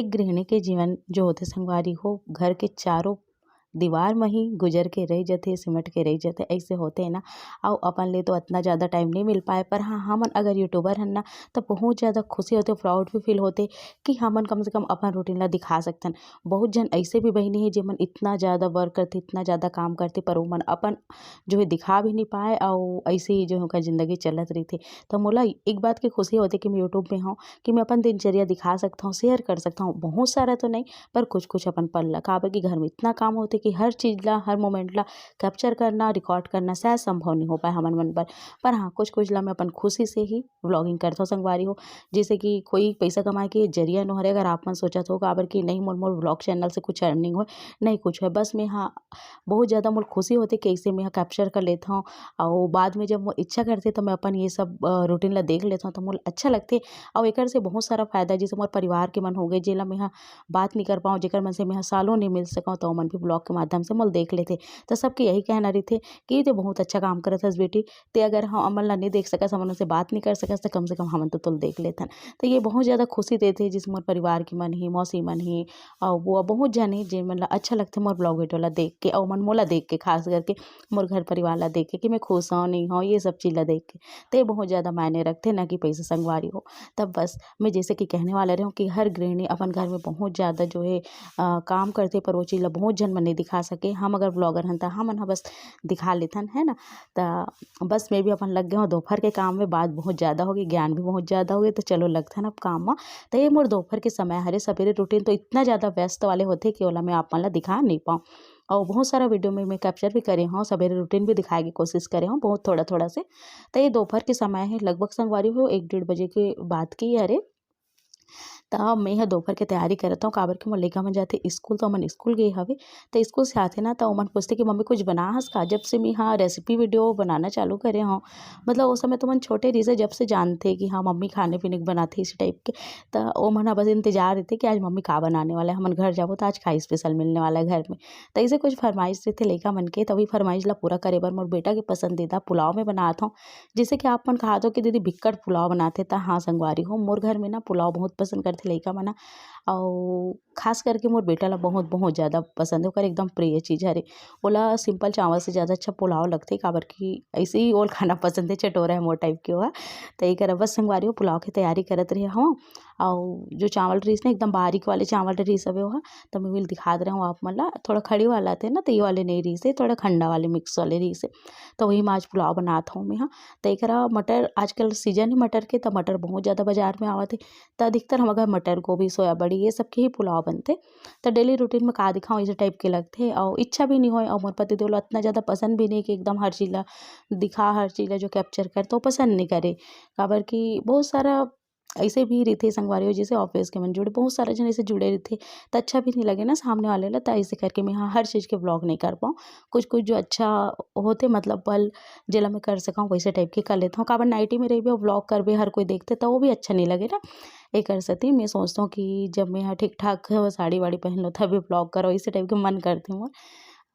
एक गृहिणी के जीवन जो होथे संगवारी हो, घर के चारों दीवार में ही गुजर के रह जथे, सिमट के रह जथे, ऐसे होते ना। अउ अपन ले तो इतना ज़्यादा टाइम नहीं मिल पाए, पर हाँ हमन अगर यूट्यूबर हन ना तो बहुत ज़्यादा खुशी होते, प्राउड भी फील होते कि हमन कम से कम अपन रूटीन ला दिखा सकथन। बहुत जन ऐसे भी बहिनी है जेमन इतना ज़्यादा वर्क करते, इतना ज़्यादा काम करते, पर ओमन अपन जो है दिखा भी नहीं पाए और ऐसे ही जो है उनका ज़िंदगी चलत रही थे। तो मोला एक बात की खुशी होती कि मैं यूट्यूब में हूँ, कि मैं अपन दिनचर्या दिखा सकता हूँ, शेयर कर सकता हूँ। बहुत सारा तो नहीं, पर कुछ कुछ अपन पल ला, काबर कि घर में इतना काम होते कि हर चीज़ ला, हर मोमेंट ला कैप्चर करना, रिकॉर्ड करना शायद संभव नहीं हो पाए हमन मन पर हाँ कुछ कुछ ला मैं अपन खुशी से ही व्लॉगिंग करता हूँ संगवारी हो। जैसे कि कोई पैसा कमाए के जरिया न हरे, अगर आप मन सोचत हो काबर कि नहीं मोर व्लॉग चैनल से कुछ अर्निंग हो, नहीं कुछ है, बस मैं हाँ बहुत ज़्यादा मोर खुशी होती कि ऐसे मैं कैप्चर कर लेता हूँ और बाद में जब मोर इच्छा करते तो मैं अपन ये सब रूटीन ला देख लेता हूँ तो मोर अच्छा लगते। और एकर से बहुत सारा फायदा, जैसे मोर परिवार के मन हो गए जेला मैं बात नहीं कर पाऊँ, जेकर मन से मैं सालों नहीं मिल सकूँ, तो मन भी ब्लॉग के माध्यम से मोल देख लेते। तो सबके यही कहना रही कि ते बहुत अच्छा काम करत हस बेटी, ते अगर हमन ला नहीं देख सकस, हमन से बात नहीं कर सकस, तो कम से कम हमन तो तुल देख लेथन। तो ये बहुत ज़्यादा खुशी देते जिस मोर परिवार के मन ही, मौसी मन ही और वो बहुत जने जे मन ला अच्छा लगते मोर ब्लॉग वीडियो ला देख के, और मन मोला देख के, खास करके मोर घर परिवार ला देख के कि मैं खुश हूँ नहीं हूँ, ये सब चीज़ ला देख के। तो ये बहुत ज़्यादा मायने रखते ना कि पैसा संगवारी हो। तब बस मैं जैसे कि कहने वाला रही हूँ कि हर गृहिणी अपन घर में बहुत ज़्यादा जो है काम करते, पर वो चीज़ ला बहुत जन मन नहीं दिखा सके। हम अगर ब्लॉगर हन तो हमन ह बस दिखा लेथन, है ना। तो बस मैं भी अपन लग गए हूँ दोपहर के काम में, बात बहुत ज़्यादा होगी, ज्ञान भी बहुत ज़्यादा हो गए, तो चलो लगथन अब काम में। तो ये मोर दोपहर के समय हरे, सवेरे रूटीन तो इतना ज़्यादा व्यस्त वाले होते कि ओला मैं आप मन ला दिखा नहीं पाऊँ। और बहुत सारा वीडियो में मैं कैप्चर भी करे हूँ, सवेरे रूटीन भी दिखाए की कोशिश करे हूँ, बहुत थोड़ा थोड़ा से। तो ये दोपहर के समय है, लगभग संगवारी हो 1-1:30 बजे के बाद की हरे। त मैं ह दोपहर के तैयारी करत हूँ, काबर के मोर लइका मन जाथे स्कूल, तो ओमन स्कूल गए हवे। तो स्कूल से आथे ना, तो ओमन पूछथे कि मम्मी कुछ बना हस का? जब से मैं हाँ रेसिपी वीडियो बनाना चालू करे हूँ, मतलब उस समय तो मन छोटे रहिस, जब से जानथे कि हाँ मम्मी खाने पीने के बनाथे इस टाइप के। तो ओमन ह बस इंतजार रहथे कि आज मम्मी का बनाने वाला है, हमन घर जाबो तो आज का स्पेशल मिलने वाला है घर में। तो ऐसे कुछ फरमाइश रहथे लइका मन के, तभी फरमाइश ला पूरा करे बर मोर बेटा के पसंदीदा पुलाव में बनात हूँ। जैसे कि आप मन कहात हो कि दीदी बिक्कट पुलाव बनाथे, त हाँ संगवारी हो, मोर घर में ना पुलाव बहुत पसंद करथे लइका मन ह। और खास करके मोर बेटा ला बहुत बहुत ज़्यादा पसंद है, ओकर एकदम प्रिय चीज़ हरे। ओला सिंपल चावल से ज़्यादा अच्छा पुलाव लगथे, काबर कि ऐसे ही ओल खाना पसंद है, चटोरा है मोर टाइप के ओहा। तो एकर बस संगवारी हो पुलाव की तैयारी करत रहे हूँ। और जो चावल रहिस ना एकदम बारीक वाले चावल रहिस हवे ओहा, तो मैं ओला दिखात रहा हूँ आप मन ला। थोड़ा खड़ी वाला थे ना, तो ये वाले नहीं रहिस हे, थोड़ा खंडा वाले मिक्स वाले रहिस हे। तो वही मैं आज पुलाव बनात हूँ मैं ह। तो एकरा मटर आजकल सीजन है मटर के, तो मटर बहुत ज़्यादा बाजार में आवत हे। तो अधिकतर हम घर मटर, गोभी, सोयाबड़ी ये सब के ही पुलाव बनथे। तो डेली रूटीन में का दिखाऊँ, इसी टाइप के लगथे और इच्छा भी नहीं होय, और मोर पति देव ला इतना ज़्यादा पसंद भी नहीं कि एकदम हर चीज़ ला दिखा, हर चीज़ ला जो कैप्चर कर, तो पसंद नहीं करे। काबर कि बहुत सारा ऐसे भी रहिथे संगवारी हो, जैसे ऑफिस के मन जुड़े बहुत सारे जन ऐसे जुड़े रहिथे, तो अच्छा भी नहीं लगे ना सामने वाले ला। तो ऐसे करके मैं हाँ हर चीज़ के व्लॉग नहीं कर पाऊँ। कुछ कुछ जो अच्छा होते, मतलब पल जेला मैं कर सकूँ वैसे टाइप के कर लेता हूँ। काबर नाइटी में रहिबे और व्लॉग करबे हर कोई देखते, तो वो भी अच्छा नहीं लगे ना। एकर सेती मैं सोचता हूँ कि जब मैं यहाँ ठीक-ठाक साड़ी वाड़ी पहन लो तभी व्लॉग करो, इसी टाइप के मन करथे मोर।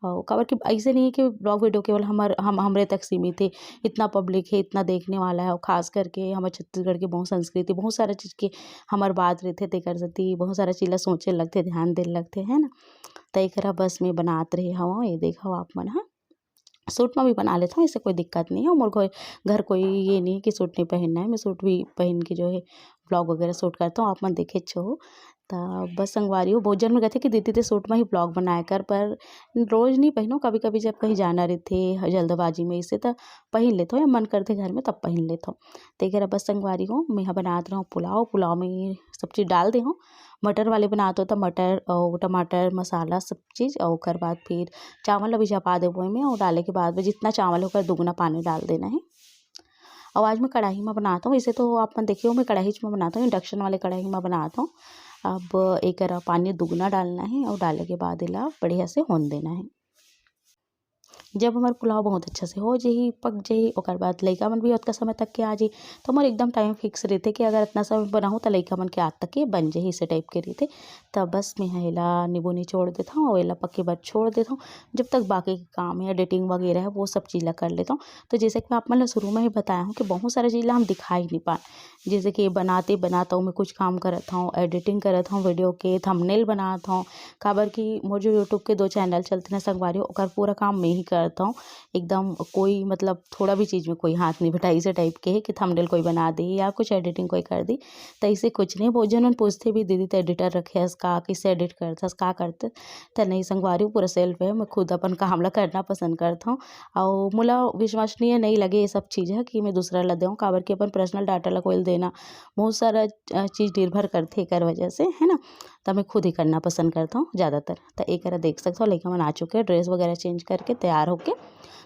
और काबर कि ऐसे नहीं है कि ब्लॉग वीडियो केवल हमरे तक सीमित है, इतना पब्लिक है, इतना देखने वाला है। और खास करके हमारे छत्तीसगढ़ के बहुत संस्कृति, बहुत सारा चीज़ के हमार बात रहथे, तेकर सेती बहुत सारा चीज़ ला सोचे लगथे, ध्यान देने लगथे, है ना। तो एकरा बस मैं बनात रहे हवं, ये देखो आप मन ह। सूट में भी बना लेता हूँ, इससे कोई दिक्कत नहीं है। और मोर घर कोई ये नहीं है कि सूट नहीं पहनना है, मैं सूट भी पहन के जो है ब्लॉग वगैरह शूट करता हूँ, आप मन देखे हो। तो बस संगवारी हो, बहुत जन में कहते कि दीदी ते सूट में ही ब्लॉग बनाया कर, पर रोज़ नहीं पहनो, कभी कभी जब कहीं जाना रहते जल्दबाजी में, इससे तो पहन लेता हूँ, या मन करते घर में तब पहन लेता हूँ। तो एक बस संगवारी हो, मैं यहाँ बनात रहा हूँ पुलाव। पुलाव में सब चीज़ डाल दे हूँ, मटर वाले बनाते हो तो मटर और टमाटर मसाला सब चीज़, और ओकर बाद फिर चावल ला भिजा देबो एमे, और डाले के बाद में जितना चावल है ओकर दुगुना पानी डाल देना है। और आज मैं कढ़ाई में बनाता हूँ, इसे तो आप मन देखे हो मैं कढ़ाई में बनाता हूँ, इंडक्शन वाले कढ़ाई में बनाता हूँ। अब एकरा पानी दुगुना डालना है, और डाले के बाद एला बढ़िया से होने देना है। जब हमार पुलाव बहुत अच्छा से हो जाही, पक जाही, ओकर बाद लइका मन भी ओतका समय तक के आ जाही। तो मोर एकदम टाइम फिक्स रहथे कि अगर इतना समय बनाहूँ तो लइका मन के आज तक के बन जाही, इसे टाइप के रहथे। तब बस मैं एला नींबू निचोड़ देता हूँ और एला पके बर छोड़ देता हूँ, जब तक बाकी के काम है एडिटिंग वगैरह है वो सब चीज़ ला कर लेता हूँ। तो जैसे कि मैं आप मन ला शुरू में ही बताया हूँ कि बहुत सारी चीज़ ला हम दिखा ही नहीं पाए, जैसे कि बनाते बनाता हूँ मैं कुछ काम करत हूँ, एडिटिंग करत हूँ वीडियो के, थंबनेल बनात हूँ। काबर कि मोर जो यूट्यूब के 2 चैनल चलते हैं संगवारी, ओकर पूरा काम मैं ही करत हूँ। एकदम कोई मतलब थोड़ा भी चीज़ में कोई हाथ नहीं बटाई, ऐसे टाइप के है कि थंबनेल कोई बना दी या कुछ एडिटिंग कोई कर दी। तो ऐसे कुछ नहीं, बहुत जन पूछते भी दीदी तो एडिटर रखे हस का, किससे एडिट करथस का करते। तो नहीं संगवारी पूरा सेल्फ है, मैं खुद अपन काम ला करना पसंद करता हूँ। और मोला विश्वसनीय नहीं लगे ये सब चीज़ है कि मैं दूसरा ला देऊँ, काबर कि अपन पर्सनल डाटा ला कोई देना बहुत सारा चीज़ निर्भर करथे एकर वजह से, है ना। तो मैं खुद ही करना पसंद करता हूँ ज़्यादातर। तो एकरा देख सकते हो लइका मन आ चुके हैं ड्रेस वगैरह चेंज करके तैयार होके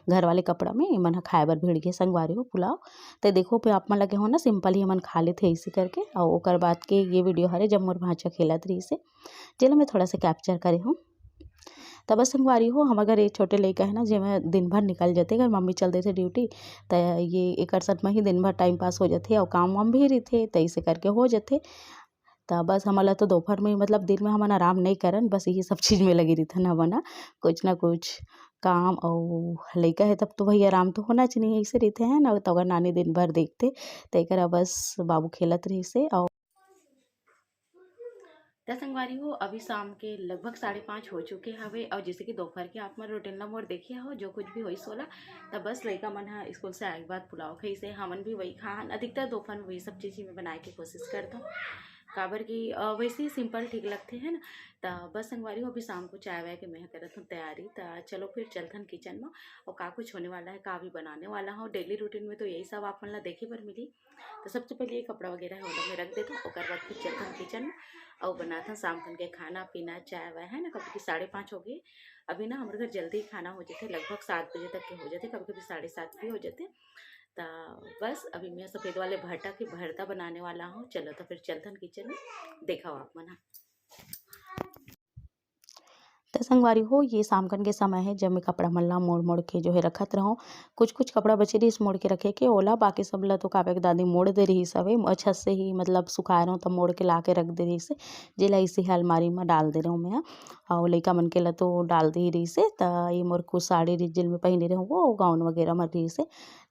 घर वाले कपड़ा में एमन ह खाए बर भीड़ गे संगवारी हो पुलाव। तो देखो पे आप मन लगे हो ना सिंपल ही हमन खा लेथे ऐसे करके। और ओकर बाद के ये वीडियो हरे जब मोर भांचा खेलत रही से, जेला मैं थोड़ा सा कैप्चर करे हूँ। तब बस संगवारी हो हम अगर ये छोटे लइका है ना जेमे दिन भर निकल जाते, अगर मम्मी चल देथे ड्यूटी तो ये एकर साथ में ही दिन भर टाइम पास हो जाथे और काम वाम भी रहिथे, तो ऐसे करके हो जाथे। तो बस हमला तो दोपहर में मतलब दिन में हमन आराम नहीं करन, बस यही सब चीज़ में लगी रहीथन हमन ह कुछ ना कुछ काम। और लइका है तब तो भई आराम तो होना चाहिए, ऐसे रहिथे है ना। तो अगर नानी दिन भर देखते तो एकरा बस बाबू खेलत रहिसे। और त संगवारी हो अभी शाम के लगभग 5:30 हो चुके हवे, और जैसे कि दोपहर के आप मन रूटीन ला मोर देखे हो जो कुछ भी होइस होला। तब बस लइका मन ह स्कूल से आए के बाद पुलाव खाइसे, हमन भी वही खान। अधिकतर दोपहर में वही सब चीज़ में बनाए के कोशिश करता हूँ, काबर की वैसे ही सिंपल ठीक लगते है ना। तो बस संगवारी हो अभी शाम को चाय वाय के मैं करत हूँ तैयारी। तो चलो फिर चलथन किचन में, और का कुछ होने वाला है, का भी बनाने वाला हूँ। डेली रूटीन में तो यही सब आप मन ला देखे बर मिली। तो सबसे पहले ये कपड़ा वगैरह है ओला मैं रख देता हूँ, ओकर बाद फिर चलथन किचन में और बनाथा शाम खन के खाना पीना चाय वाय, है ना। कभी कभी 5:30 हो गए। अभी ना हमारे घर जल्दी खाना हो जाते, लगभग 7 बजे तक के हो जाते, कभी कभी 7:30 भी हो जाते। तो बस अभी मैं सफ़ेद वाले भट्टा के भरता बनाने वाला हूँ। चलो तो फिर चलथन किचन में, देखा आप मना। तो संगवारी हो ये शाम खन के समय है जब मैं कपड़ा मन ला मोड़ मोड़ के जो है रखत रहूँ। कुछ कुछ कपड़ा बचे रहिस मोड़ के रखे के ओला, बाकी सब ला तो काबे के दादी मोड़ दे रही हवे छत से ही, मतलब सुखाए रहूँ तब मोड़ के ला के रख दे रही से, जेला इसे ही अलमारी में डाल दे रहूँ मैं। और लइका मन के ला तो डाल दे रही से। तो ये मोर कुछ साड़ी जेल में पहने रहूँ वो गाउन वगैरह में रही से।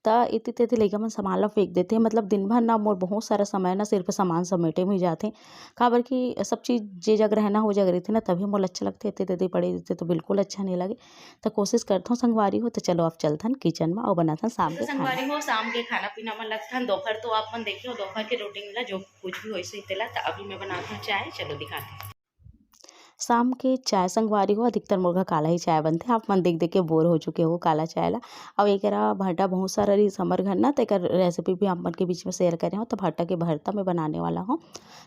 तो इति तेति लइका मन सामान ला फेंक देते, मतलब दिन भर ना मोर बहुत सारा समय ना सिर्फ सामान समेटे में ही जाते। काबर की सब चीज़ जे जग रहना हो जग रही थी ना, तभी मोला अच्छा लगते, इत्ते तेती पड़े रहते तो बिल्कुल अच्छा नहीं लगे। तो कोशिश करता हूँ संगवारी हो। तो चलो अब चलथन किचन में और बनाथन शाम के खाना। संगवारी हो शाम के खाना पीना में लगथन। दोपहर तो आप मन देखे हो दोपहर के रूटीन ला जो कुछ भी होइसे तेला। तो अभी मैं बनाती हूँ चाय, चलो दिखाती हूँ। शाम के चाय संगवारी हो अधिकतर मोर घर काला ही चाय बनथे। आप मन देख देख के बोर हो चुके हो काला चाय ला। और एकरा भट्टा बहुत सारा रहिस हमर घर ना, तो एकर रेसिपी भी आप मन के बीच में शेयर करे हूँ। तो भट्टा के भरता मैं बनाने वाला हूँ।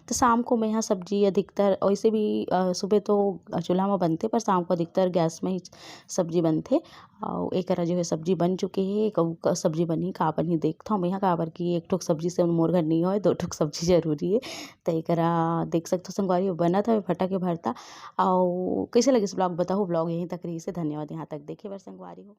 तो शाम को मैं यहाँ सब्जी अधिकतर वैसे भी सुबह तो चूल्हा में बनते, पर शाम को अधिकतर गैस में ही सब्जी बनथे। और एकरा जो है सब्जी बन चुकी है, एक सब्जी बनी का बनी देखता हूँ मैं यहाँ, काबर की एक ठोक सब्जी से मोर घर नहीं हो, 2 ठोक सब्जी जरूरी है। तो एकरा देख सकते हो संगवारी बना था भट्टा के भरता। और कैसे लगे इस ब्लॉग बताओ, ब्लॉग यहीं तक रही से। धन्यवाद यहाँ तक देखे बर संगवारी हो।